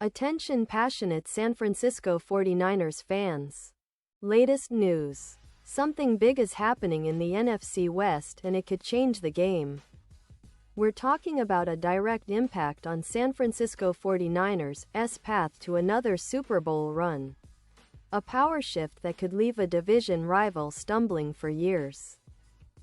Attention passionate San Francisco 49ers fans. Latest news. Something big is happening in the NFC West and it could change the game. We're talking about a direct impact on San Francisco 49ers' path to another Super Bowl run. A power shift that could leave a division rival stumbling for years.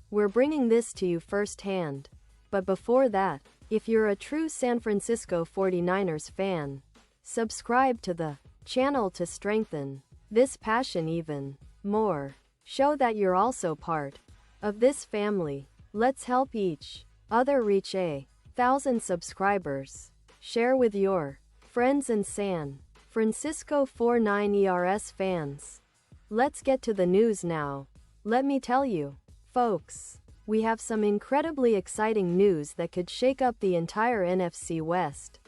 We're bringing this to you firsthand. But before that, if you're a true San Francisco 49ers fan, subscribe to the channel to strengthen this passion even more. Show that you're also part of this family. Let's help each other reach 1,000 subscribers. Share with your friends and San Francisco 49ers fans. Let's get to the news now. Let me tell you, folks, we have some incredibly exciting news that could shake up the entire NFC West.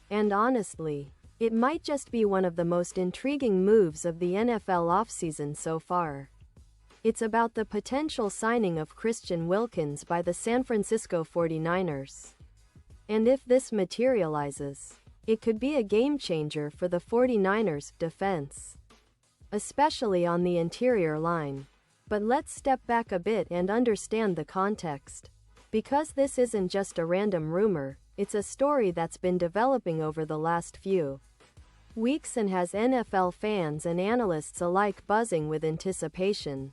And honestly, it might just be one of the most intriguing moves of the NFL offseason so far. It's about the potential signing of Christian Wilkins by the San Francisco 49ers. And if this materializes, it could be a game changer for the 49ers' defense, especially on the interior line. But let's step back a bit and understand the context. Because this isn't just a random rumor, it's a story that's been developing over the last few weeks and has NFL fans and analysts alike buzzing with anticipation.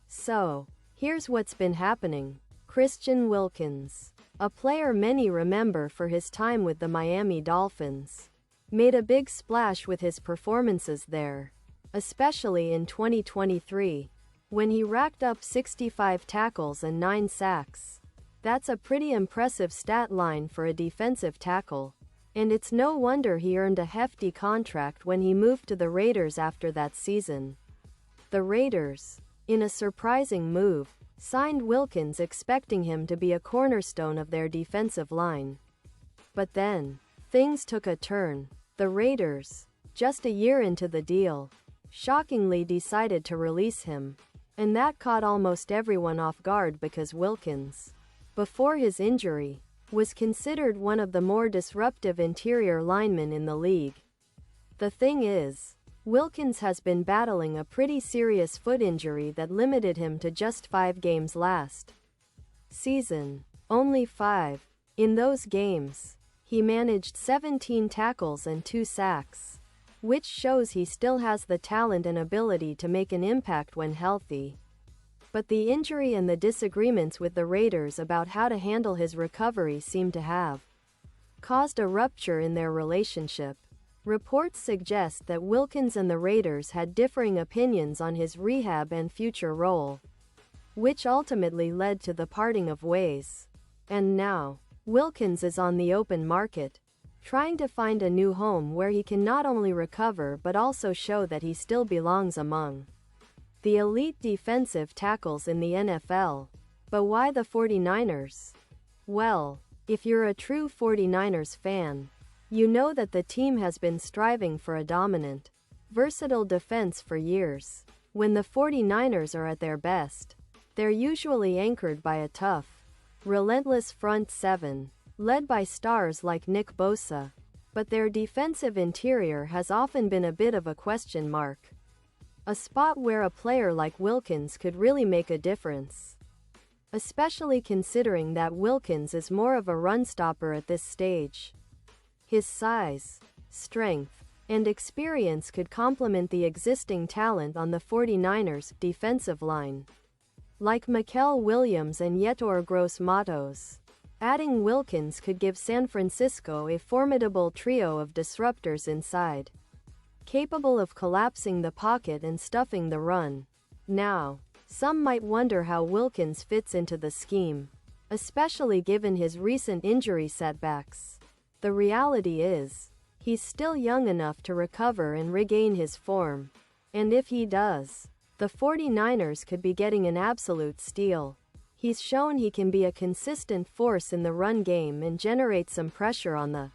So, here's what's been happening. Christian Wilkins, a player many remember for his time with the Miami Dolphins, made a big splash with his performances there, especially in 2023, when he racked up 65 tackles and 9 sacks. That's a pretty impressive stat line for a defensive tackle, and it's no wonder he earned a hefty contract when he moved to the Raiders after that season. The Raiders, in a surprising move, signed Wilkins expecting him to be a cornerstone of their defensive line. But then, things took a turn. The Raiders, just a year into the deal, shockingly decided to release him. And that caught almost everyone off guard because Wilkins, before his injury, was considered one of the more disruptive interior linemen in the league. The thing is, Wilkins has been battling a pretty serious foot injury that limited him to just 5 games last season. Only 5. In those games, he managed 17 tackles and 2 sacks, which shows he still has the talent and ability to make an impact when healthy. But the injury and the disagreements with the Raiders about how to handle his recovery seem to have caused a rupture in their relationship. Reports suggest that Wilkins and the Raiders had differing opinions on his rehab and future role, which ultimately led to the parting of ways. And now, Wilkins is on the open market, trying to find a new home where he can not only recover but also show that he still belongs among the elite defensive tackles in the NFL. But why the 49ers? Well, if you're a true 49ers fan, you know that the team has been striving for a dominant, versatile defense for years. When the 49ers are at their best, they're usually anchored by a tough, relentless front seven, led by stars like Nick Bosa. But their defensive interior has often been a bit of a question mark. A spot where a player like Wilkins could really make a difference. Especially considering that Wilkins is more of a run stopper at this stage. His size, strength, and experience could complement the existing talent on the 49ers' defensive line, like Mikel Williams and Yetur Gross-Matos. Adding Wilkins could give San Francisco a formidable trio of disruptors inside, capable of collapsing the pocket and stuffing the run. Now, some might wonder how Wilkins fits into the scheme, especially given his recent injury setbacks. The reality is, he's still young enough to recover and regain his form. And if he does, the 49ers could be getting an absolute steal. He's shown he can be a consistent force in the run game and generate some pressure on the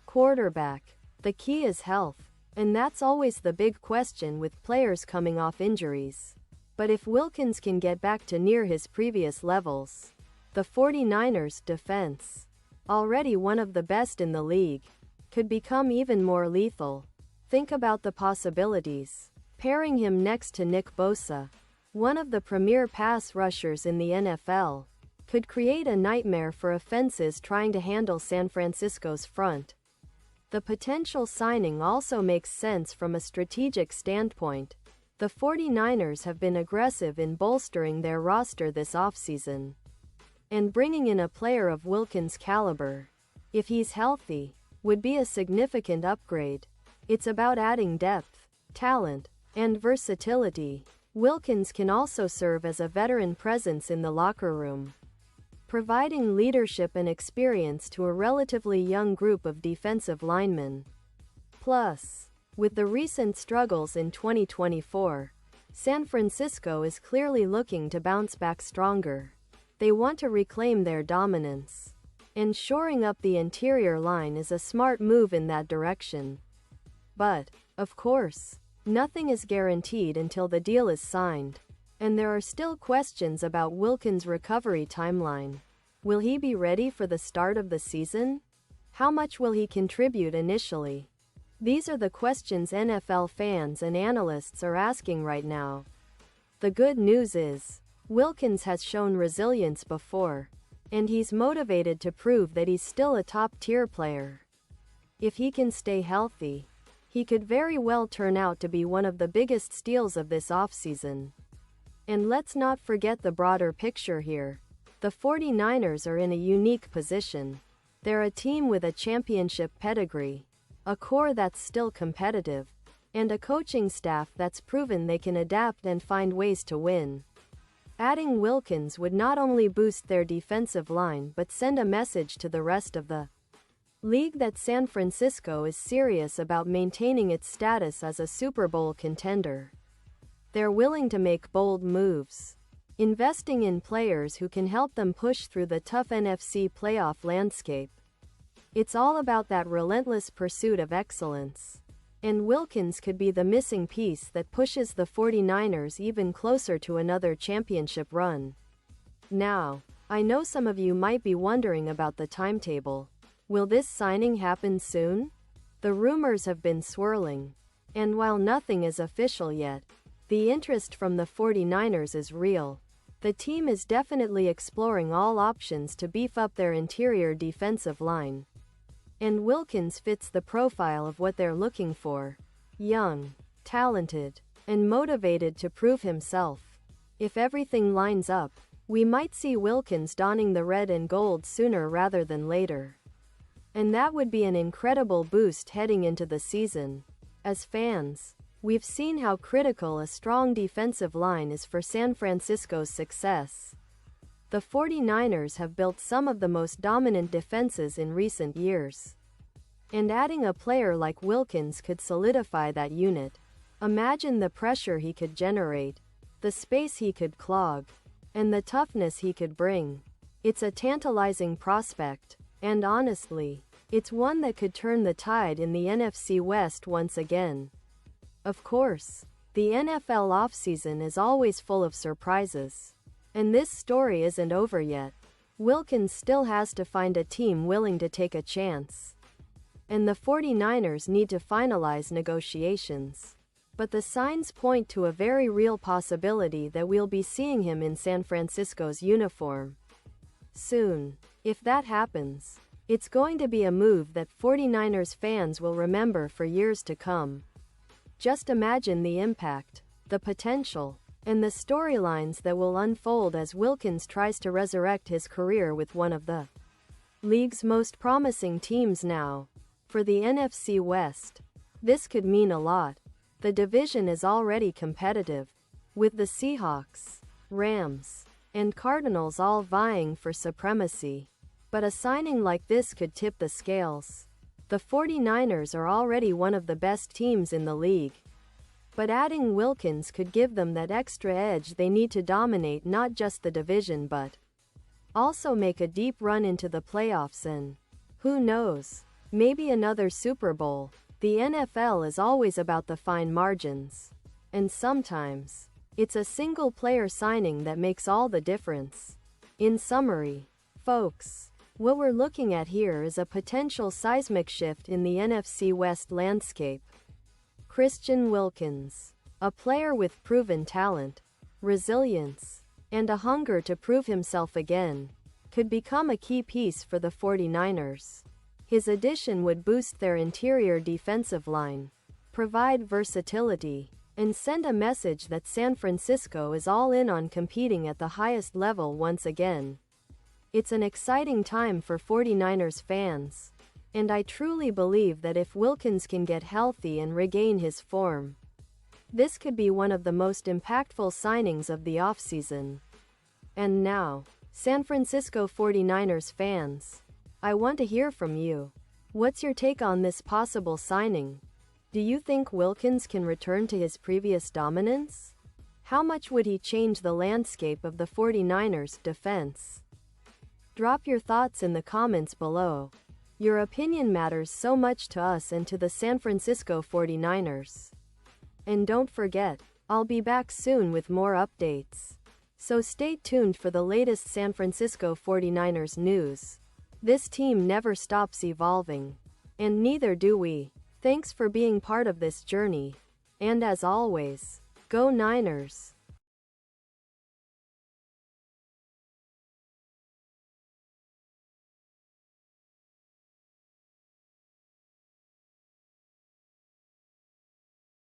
quarterback. The key is health, and that's always the big question with players coming off injuries. But if Wilkins can get back to near his previous levels, the 49ers' defense, already one of the best in the league, could become even more lethal. Think about the possibilities. Pairing him next to Nick Bosa, one of the premier pass rushers in the NFL, could create a nightmare for offenses trying to handle San Francisco's front. The potential signing also makes sense from a strategic standpoint. The 49ers have been aggressive in bolstering their roster this offseason, and bringing in a player of Wilkins' caliber, if he's healthy, would be a significant upgrade. It's about adding depth, talent, and versatility. Wilkins can also serve as a veteran presence in the locker room, providing leadership and experience to a relatively young group of defensive linemen. Plus, with the recent struggles in 2024, San Francisco is clearly looking to bounce back stronger. They want to reclaim their dominance, and shoring up the interior line is a smart move in that direction. But, of course, nothing is guaranteed until the deal is signed. And there are still questions about Wilkins' recovery timeline. Will he be ready for the start of the season? How much will he contribute initially? These are the questions NFL fans and analysts are asking right now. The good news is, Wilkins has shown resilience before, and he's motivated to prove that he's still a top-tier player. If he can stay healthy, he could very well turn out to be one of the biggest steals of this offseason. And let's not forget the broader picture here. The 49ers are in a unique position. They're a team with a championship pedigree, a core that's still competitive, and a coaching staff that's proven they can adapt and find ways to win. Adding Wilkins would not only boost their defensive line but send a message to the rest of the league that San Francisco is serious about maintaining its status as a Super Bowl contender. They're willing to make bold moves, investing in players who can help them push through the tough NFC playoff landscape. It's all about that relentless pursuit of excellence. And Wilkins could be the missing piece that pushes the 49ers even closer to another championship run. Now, I know some of you might be wondering about the timetable. Will this signing happen soon? The rumors have been swirling, and while nothing is official yet, the interest from the 49ers is real. The team is definitely exploring all options to beef up their interior defensive line. And Wilkins fits the profile of what they're looking for. Young, talented, and motivated to prove himself. If everything lines up, we might see Wilkins donning the red and gold sooner rather than later. And that would be an incredible boost heading into the season. As fans, we've seen how critical a strong defensive line is for San Francisco's success. The 49ers have built some of the most dominant defenses in recent years. And adding a player like Wilkins could solidify that unit. Imagine the pressure he could generate, the space he could clog, and the toughness he could bring. It's a tantalizing prospect, and honestly, it's one that could turn the tide in the NFC West once again. Of course, the NFL offseason is always full of surprises. And this story isn't over yet. Wilkins still has to find a team willing to take a chance. And the 49ers need to finalize negotiations. But the signs point to a very real possibility that we'll be seeing him in San Francisco's uniform soon. If that happens, it's going to be a move that 49ers fans will remember for years to come. Just imagine the impact, the potential, and the storylines that will unfold as Wilkins tries to resurrect his career with one of the league's most promising teams now. For the NFC West, this could mean a lot. The division is already competitive, with the Seahawks, Rams, and Cardinals all vying for supremacy. But a signing like this could tip the scales. The 49ers are already one of the best teams in the league. But adding Wilkins could give them that extra edge they need to dominate not just the division but also make a deep run into the playoffs and, who knows, maybe another Super Bowl. The NFL is always about the fine margins. And sometimes, it's a single player signing that makes all the difference. In summary, folks, What we're looking at here is a potential seismic shift in the NFC West landscape. Christian Wilkins, a player with proven talent, resilience, and a hunger to prove himself again, could become a key piece for the 49ers. His addition would boost their interior defensive line, provide versatility, and send a message that San Francisco is all in on competing at the highest level once again. It's an exciting time for 49ers fans, and I truly believe that if Wilkins can get healthy and regain his form, this could be one of the most impactful signings of the offseason. And now, San Francisco 49ers fans, I want to hear from you. What's your take on this possible signing? Do you think Wilkins can return to his previous dominance? How much would he change the landscape of the 49ers defense? Drop your thoughts in the comments below. Your opinion matters so much to us and to the San Francisco 49ers. And don't forget, I'll be back soon with more updates. So stay tuned for the latest San Francisco 49ers news. This team never stops evolving. And neither do we. Thanks for being part of this journey. And as always, go Niners!